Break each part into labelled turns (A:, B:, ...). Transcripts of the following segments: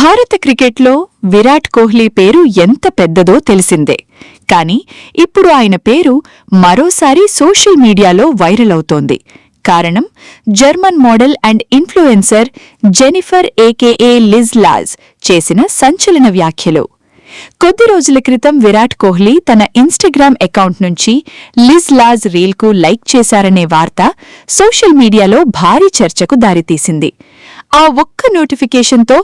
A: భారత క్రికెట్లో విరాట్ కోహ్లీ పేరు ఎంత పెద్దదో తెలిసిందే. కానీ ఇప్పుడు ఆయన పేరు మరోసారి సోషల్ మీడియాలో వైరల్ అవుతోంది. కారణం German model and influencer Jennifer AKA Liz Laz చేసిన సంచలన వ్యాఖ్యలు. కొద్ది రోజుల క్రితం విరాట్ కోహ్లీ తన ఇన్స్టాగ్రామ్ అకౌంట్ నుంచి లిజ్ లాజ్ రీల్కు లైక్ చేశారనే వార్త సోషల్ మీడియాలో భారీ చర్చకు దారితీసింది. ఆ ఒక్క నోటిఫికేషన్తో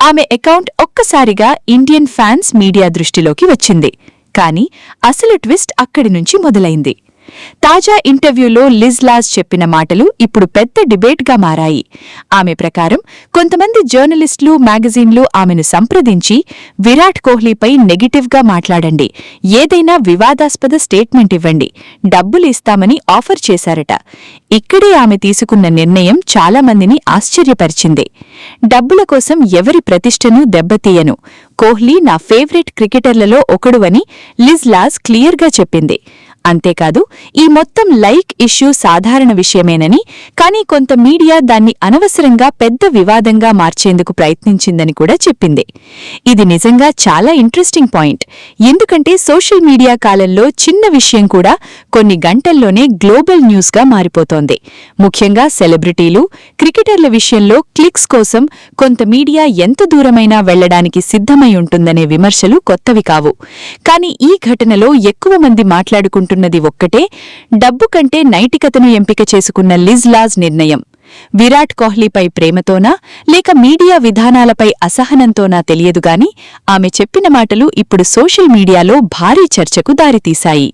A: ఆమె అకౌంట్ ఒక్కసారిగా ఇండియన్ ఫ్యాన్స్ మీడియా దృష్టిలోకి వచ్చింది. కానీ అసలు ట్విస్ట్ అక్కడి నుంచి మొదలైంది. తాజా ఇంటర్వ్యూలో లిజ్ లాజ్ చెప్పిన మాటలు ఇప్పుడు పెద్ద డిబేట్గా మారాయి. ఆమె ప్రకారం కొంతమంది జర్నలిస్టులు, మ్యాగజైన్లు ఆమెను సంప్రదించి విరాట్ కోహ్లీపై నెగిటివ్గా మాట్లాడండి, ఏదైనా వివాదాస్పద స్టేట్మెంట్ ఇవ్వండి, డబ్బులు ఇస్తామని ఆఫర్ చేశారట. ఇక్కడే ఆమె తీసుకున్న నిర్ణయం చాలామందిని ఆశ్చర్యపరిచింది. డబ్బుల కోసం ఎవరి ప్రతిష్టను దెబ్బతీయను, కోహ్లీ నా ఫేవరెట్ క్రికెటర్లలో ఒకడు అని లిజ్ లాజ్ క్లియర్గా చెప్పింది. అంతేకాదు, ఈ మొత్తం లైక్ ఇష్యూ సాధారణ విషయమేనని, కానీ కొంత మీడియా దాన్ని అనవసరంగా పెద్ద వివాదంగా మార్చేందుకు ప్రయత్నించిందని కూడా చెప్పింది. ఇది నిజంగా చాలా ఇంట్రెస్టింగ్ పాయింట్. ఎందుకంటే సోషల్ మీడియా కాలంలో చిన్న విషయం కూడా కొన్ని గంటల్లోనే గ్లోబల్ న్యూస్గా మారిపోతోంది. ముఖ్యంగా సెలబ్రిటీలు, క్రికెటర్ల విషయంలో క్లిక్స్ కోసం కొంత మీడియా ఎంత దూరమైనా వెళ్లడానికి సిద్ధమై ఉంటుందనే విమర్శలు కొత్తవి కావు. కానీ ఈ ఘటనలో ఎక్కువ మంది మాట్లాడుకుంటున్నది ఒక్కటే, డబ్బు కంటే నైతికతను ఎంపిక చేసుకున్న లిజ్ లాజ్ నిర్ణయం. విరాట్ కోహ్లీపై ప్రేమతోనా లేక మీడియా విధానాలపై అసహనంతోనా తెలియదుగాని ఆమె చెప్పిన మాటలు ఇప్పుడు సోషల్ మీడియాలో భారీ చర్చకు దారితీశాయి.